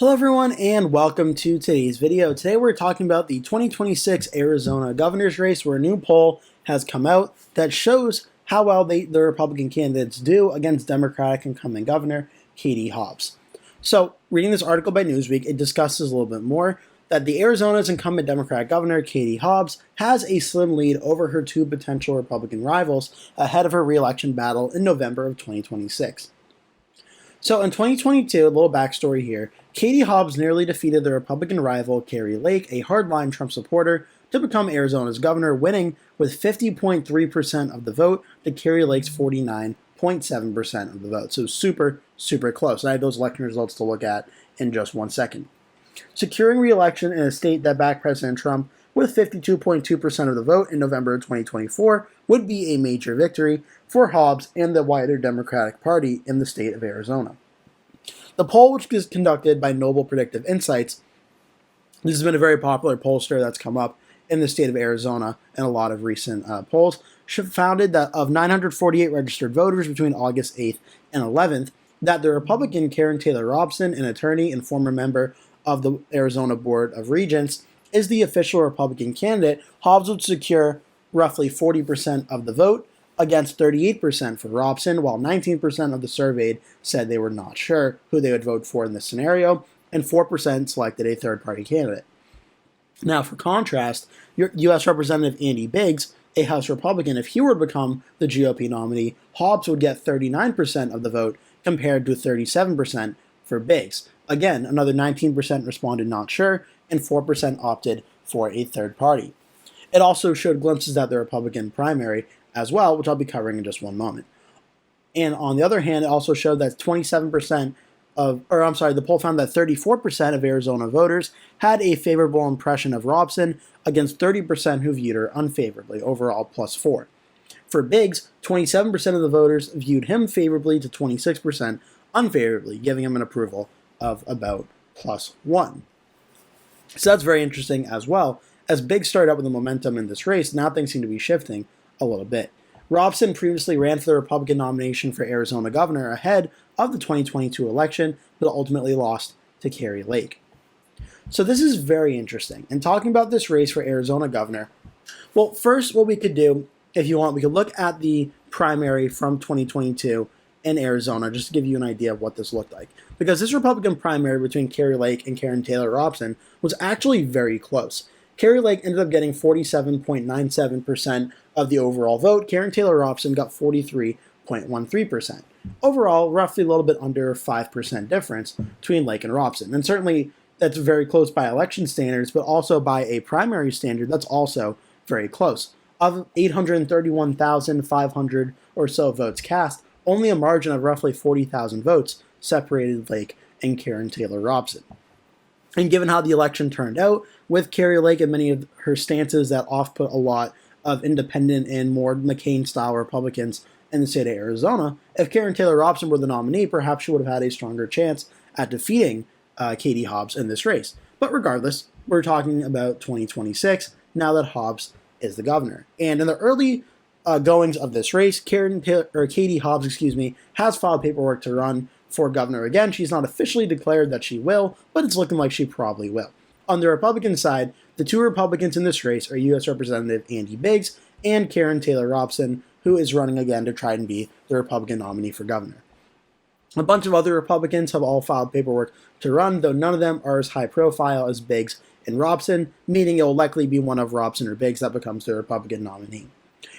Hello everyone and welcome to today's video. Today we're talking about the 2026 Arizona governor's race, where a new poll has come out that shows how well the Republican candidates do against Democratic incumbent governor Katie Hobbs. So reading this article by Newsweek, it discusses a little bit more that the Arizona's incumbent Democratic governor Katie Hobbs has a slim lead over her two potential Republican rivals ahead of her re-election battle in November of 2026. So in 2022, a little backstory here, Katie Hobbs nearly defeated the Republican rival Kari Lake, a hardline Trump supporter, to become Arizona's governor, winning with 50.3% of the vote to Kari Lake's 49.7% of the vote. So super, super close. I have those election results to look at in just 1 second. Securing re-election in a state that backed President Trump with 52.2% of the vote in November of 2024 would be a major victory for Hobbs and the wider Democratic Party in the state of Arizona. The poll, which is conducted by Noble Predictive Insights, this has been a very popular pollster that's come up in the state of Arizona in a lot of recent polls, found that of 948 registered voters between August 8th and 11th, that the Republican Karen Taylor Robson, an attorney and former member of the Arizona Board of Regents, is the official Republican candidate. Hobbs would secure roughly 40% of the vote against 38% for Robson, while 19% of the surveyed said they were not sure who they would vote for in this scenario, and 4% selected a third-party candidate. Now, for contrast, your U.S. Representative Andy Biggs, a House Republican, if he were to become the GOP nominee, Hobbs would get 39% of the vote compared to 37% for Biggs. Again, another 19% responded not sure, and 4% opted for a third party. It also showed glimpses at the Republican primary as well, which I'll be covering in just one moment. And on the other hand, it also showed that the poll found that 34% of Arizona voters had a favorable impression of Robson against 30% who viewed her unfavorably, overall +4. For Biggs, 27% of the voters viewed him favorably to 26% unfavorably, giving him an approval of about +1. So that's very interesting as well. As Biggs started out with the momentum in this race, now things seem to be shifting a little bit. Robson previously ran for the Republican nomination for Arizona governor ahead of the 2022 election, but ultimately lost to Kari Lake. So this is very interesting. And talking about this race for Arizona governor, well, first what we could do, if you want, we could look at the primary from 2022 in Arizona, just to give you an idea of what this looked like. Because this Republican primary between Kari Lake and Karen Taylor Robson was actually very close. Kari Lake ended up getting 47.97% of the overall vote. Karen Taylor Robson got 43.13%. Overall, roughly a little bit under 5% difference between Lake and Robson. And certainly that's very close by election standards, but also by a primary standard, that's also very close. Of 831,500 or so votes cast, only a margin of roughly 40,000 votes separated Lake and Karen Taylor Robson. And given how the election turned out, with Kari Lake and many of her stances that off-put a lot of independent and more McCain-style Republicans in the state of Arizona, if Karen Taylor Robson were the nominee, perhaps she would have had a stronger chance at defeating Katie Hobbs in this race. But regardless, we're talking about 2026, now that Hobbs is the governor. And in the early goings of this race, Katie Hobbs, has filed paperwork to run for governor again. She's not officially declared that she will, but it's looking like she probably will. On the Republican side, the two Republicans in this race are U.S. Representative Andy Biggs and Karen Taylor Robson, who is running again to try and be the Republican nominee for governor. A bunch of other Republicans have all filed paperwork to run, though none of them are as high profile as Biggs and Robson, meaning it will likely be one of Robson or Biggs that becomes the Republican nominee.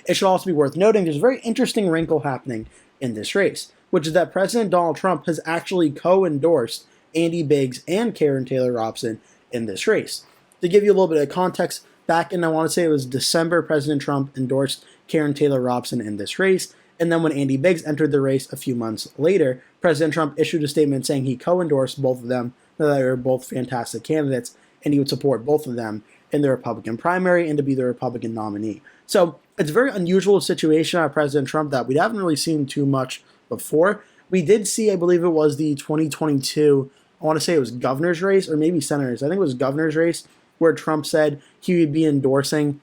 It should also be worth noting there's a very interesting wrinkle happening in this race, which is that President Donald Trump has actually co-endorsed Andy Biggs and Karen Taylor Robson in this race. To give you a little bit of context, back in, I want to say it was December, President Trump endorsed Karen Taylor Robson in this race, and then when Andy Biggs entered the race a few months later, President Trump issued a statement saying he co-endorsed both of them, that they were both fantastic candidates, and he would support both of them in the Republican primary and to be the Republican nominee. So it's a very unusual situation out of President Trump that we haven't really seen too much before. We did see, I believe it was the 2022, I want to say it was governor's race, or maybe senator's, I think it was governor's race, where Trump said he would be endorsing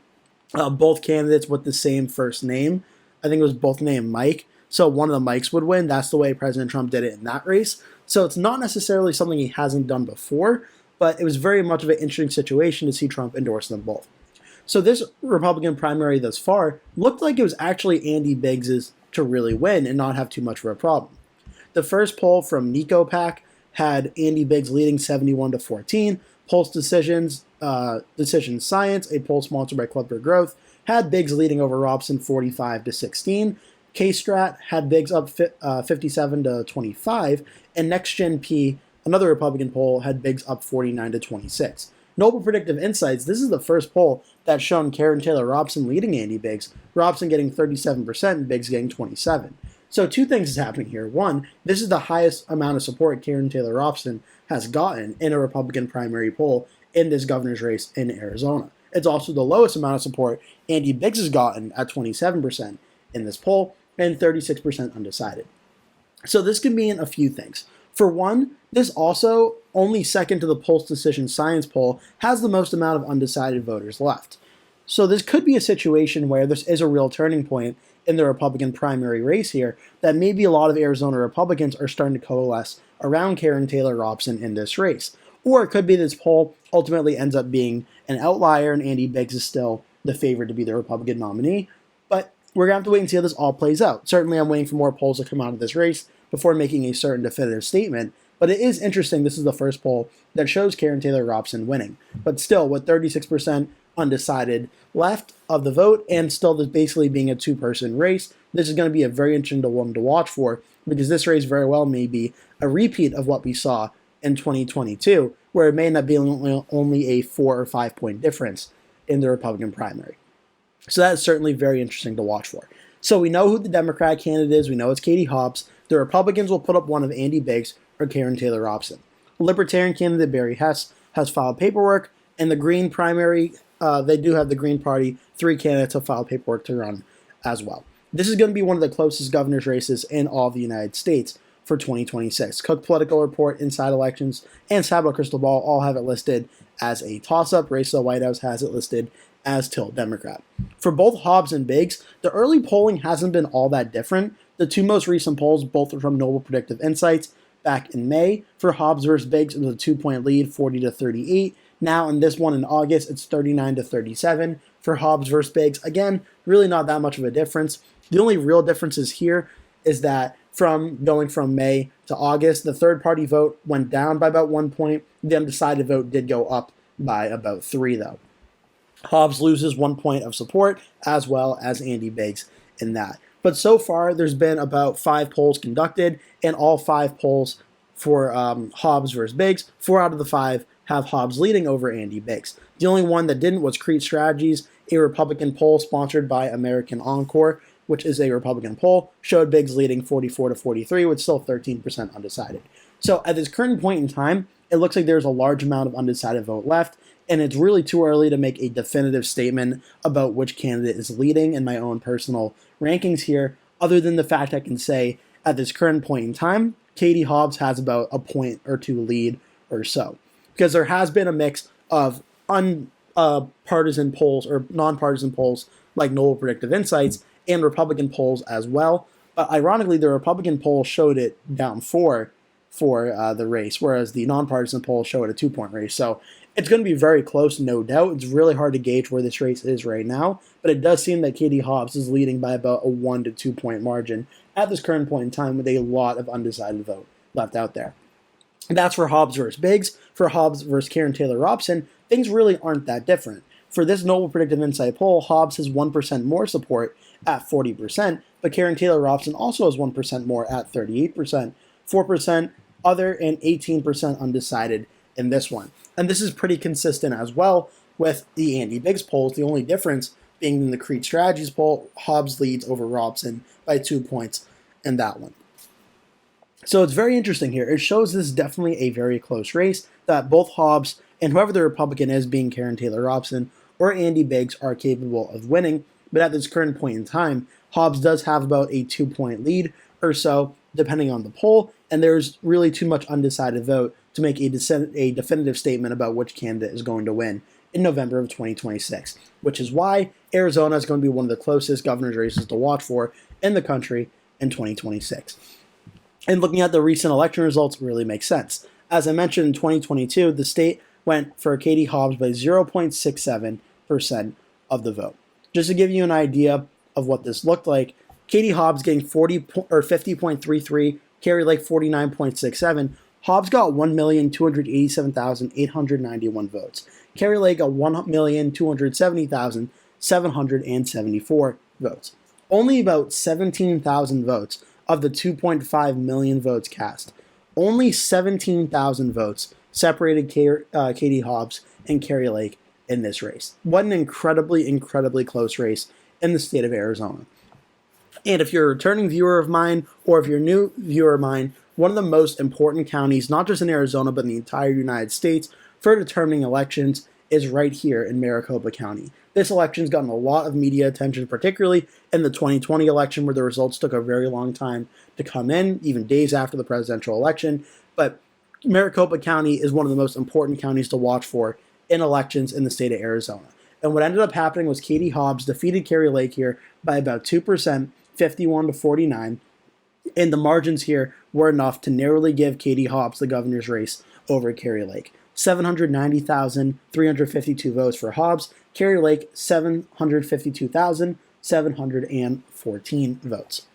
both candidates with the same first name. I think it was both named Mike. So one of the Mikes would win. That's the way President Trump did it in that race. So it's not necessarily something he hasn't done before, but it was very much of an interesting situation to see Trump endorse them both. So this Republican primary thus far looked like it was actually Andy Biggs's to really win and not have too much of a problem. The first poll from NecoPac had Andy Biggs leading 71-14. Pulse Decisions Science, a poll sponsored by Club for Growth, had Biggs leading over Robson 45-16. K-Strat had Biggs up 57-25, and NextGen P, another Republican poll, had Biggs up 49-26. Noble Predictive Insights, this is the first poll that's shown Karen Taylor Robson leading Andy Biggs, Robson getting 37% and Biggs getting 27%. So two things is happening here. One, this is the highest amount of support Karen Taylor Robson has gotten in a Republican primary poll in this governor's race in Arizona. It's also the lowest amount of support Andy Biggs has gotten at 27% in this poll and 36% undecided. So this can mean a few things. For one, this also, only second to the Pulse Decision Science poll, has the most amount of undecided voters left. So this could be a situation where this is a real turning point in the Republican primary race here, that maybe a lot of Arizona Republicans are starting to coalesce around Karen Taylor Robson in this race. Or it could be this poll ultimately ends up being an outlier and Andy Biggs is still the favorite to be the Republican nominee. But we're going to have to wait and see how this all plays out. Certainly I'm waiting for more polls to come out of this race before making a certain definitive statement. But it is interesting this is the first poll that shows Karen Taylor Robson winning. But still, with 36% undecided left of the vote and still this basically being a two-person race, this is going to be a very interesting one to watch for, because this race very well may be a repeat of what we saw in 2022, where it may end up being only a 4 or 5 point difference in the Republican primary. So that is certainly very interesting to watch for. So we know who the Democrat candidate is. We know it's Katie Hobbs. The Republicans will put up one of Andy Biggs or Karen Taylor Robson. Libertarian candidate Barry Hess has filed paperwork, and the Green primary, they do have the Green Party. 3 candidates have filed paperwork to run as well. This is going to be one of the closest governor's races in all of the United States for 2026. Cook Political Report, Inside Elections, and Sablo Crystal Ball all have it listed as a toss-up. Race to the White House has it listed as tilt Democrat. For both Hobbs and Biggs, the early polling hasn't been all that different. The two most recent polls, both are from Noble Predictive Insights back in May. For Hobbs versus Biggs, it was a 2-point lead, 40-38. Now in this one in August, it's 39-37 for Hobbs versus Biggs. Again, really not that much of a difference. The only real differences here is that from going from May to August, the third-party vote went down by about 1 point. The undecided vote did go up by about 3, though. Hobbs loses 1 point of support, as well as Andy Biggs in that. But so far, there's been about 5 polls conducted, and all 5 polls for Hobbs versus Biggs, 4 out of the 5 have Hobbs leading over Andy Biggs. The only one that didn't was Crete Strategies, a Republican poll sponsored by American Encore, which is a Republican poll, showed Biggs leading 44-43, with still 13% undecided. So at this current point in time, it looks like there's a large amount of undecided vote left, and it's really too early to make a definitive statement about which candidate is leading in my own personal rankings here, other than the fact I can say at this current point in time, Katie Hobbs has about a point or 2 lead or so. Because there has been a mix of partisan polls or nonpartisan polls like Noble Predictive Insights and Republican polls as well. But ironically, the Republican poll showed it down 4 for the race, whereas the nonpartisan poll showed a 2-point race. So it's going to be very close, no doubt. It's really hard to gauge where this race is right now, but it does seem that Katie Hobbs is leading by about a 1 to 2 point margin at this current point in time, with a lot of undecided vote left out there. And that's for Hobbs versus Biggs. For Hobbs versus Karen Taylor Robson, things really aren't that different. For this Noble Predictive Insight poll, Hobbs has 1% more support at 40%, but Karen Taylor Robson also has 1% more at 38%, 4% other, and 18% undecided in this one. And this is pretty consistent as well with the Andy Biggs polls, the only difference being in the Crete Strategies poll, Hobbs leads over Robson by 2 points in that one. So it's very interesting here. It shows this is definitely a very close race, that both Hobbs and whoever the Republican is, being Karen Taylor Robson or Andy Biggs, are capable of winning. But at this current point in time, Hobbs does have about a 2-point lead or so, depending on the poll, and there's really too much undecided vote to make a definitive statement about which candidate is going to win in November of 2026, which is why Arizona is going to be one of the closest governor's races to watch for in the country in 2026. And looking at the recent election results really makes sense. As I mentioned, in 2022, the state went for Katie Hobbs by 0.67% of the vote. Just to give you an idea of what this looked like, Katie Hobbs getting 50.33, Kari Lake 49.67. Hobbs got 1,287,891 votes. Kari Lake got 1,270,774 votes. Only about 17,000 votes of the 2.5 million votes cast. Only 17,000 votes separated Katie Hobbs and Kari Lake in this race. What an incredibly, incredibly close race in the state of Arizona. And if you're a returning viewer of mine, or if you're a new viewer of mine, one of the most important counties, not just in Arizona, but in the entire United States, for determining elections is right here in Maricopa County. This election's gotten a lot of media attention, particularly in the 2020 election, where the results took a very long time to come in, even days after the presidential election. But Maricopa County is one of the most important counties to watch for in elections in the state of Arizona. And what ended up happening was Katie Hobbs defeated Kari Lake here by about 2%, 51 to 49. And the margins here were enough to narrowly give Katie Hobbs the governor's race over Kari Lake. 790,352 votes for Hobbs. Kari Lake, 752,714 votes.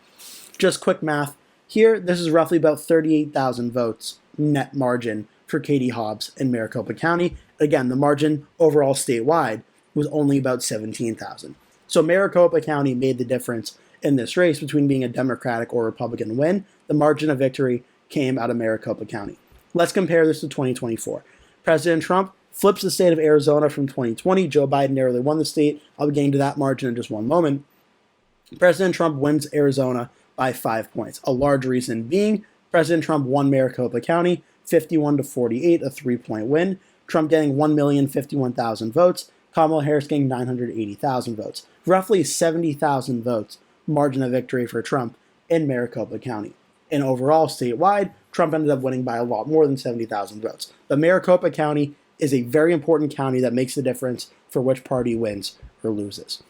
Just quick math here, this is roughly about 38,000 votes net margin for Katie Hobbs in Maricopa County. Again, the margin overall statewide was only about 17,000. So Maricopa County made the difference in this race between being a Democratic or Republican win. The margin of victory came out of Maricopa County. Let's compare this to 2024. President Trump flips the state of Arizona from 2020. Joe Biden narrowly won the state. I'll be getting to that margin in just one moment. President Trump wins Arizona by 5 points. A large reason being President Trump won Maricopa County 51 to 48, a 3-point win. Trump getting 1,051,000 votes. Kamala Harris getting 980,000 votes. Roughly 70,000 votes margin of victory for Trump in Maricopa County. And overall, statewide, Trump ended up winning by a lot more than 70,000 votes. But Maricopa County is a very important county that makes the difference for which party wins or loses.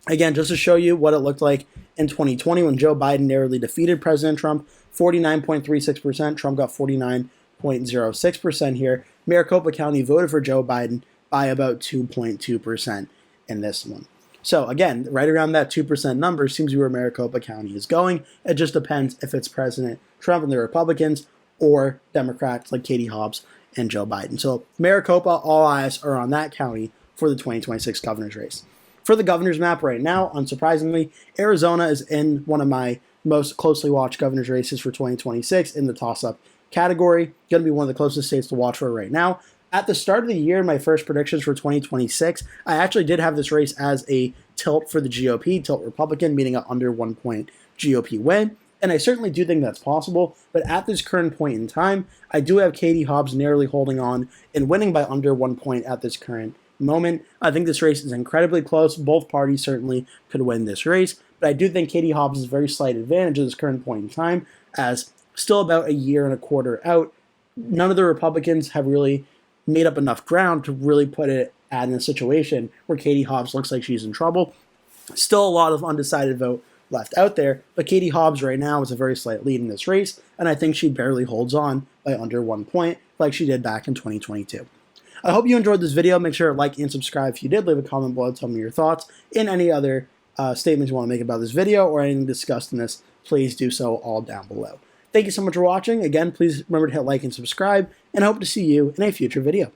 Again, just to show you what it looked like in 2020 when Joe Biden narrowly defeated President Trump, 49.36%, Trump got 49.06% here. Maricopa County voted for Joe Biden by about 2.2% in this one. So again, right around that 2% number seems to be where Maricopa County is going. It just depends if it's President Trump and the Republicans or Democrats like Katie Hobbs and Joe Biden. So Maricopa, all eyes are on that county for the 2026 governor's race. For the governor's map right now, unsurprisingly, Arizona is in one of my most closely watched governor's races for 2026 in the toss-up category. Going to be one of the closest states to watch for right now. At the start of the year, my first predictions for 2026, I actually did have this race as a tilt for the GOP, tilt Republican, meaning an under 1 point GOP win. And I certainly do think that's possible. But at this current point in time, I do have Katie Hobbs narrowly holding on and winning by under 1 point at this current moment. I think this race is incredibly close. Both parties certainly could win this race. But I do think Katie Hobbs is a very slight advantage at this current point in time, as still about a year and a quarter out, none of the Republicans have really made up enough ground to really put it in a situation where Katie Hobbs looks like she's in trouble. Still a lot of undecided vote left out there, but Katie Hobbs right now is a very slight lead in this race, and I think she barely holds on by under 1 point like she did back in 2022. I hope you enjoyed this video. Make sure to like and subscribe if you did. Leave a comment below, tell me your thoughts, and any other statements you want to make about this video or anything discussed in this, please do so all down below. Thank you so much for watching. Again, please remember to hit like and subscribe, and I hope to see you in a future video.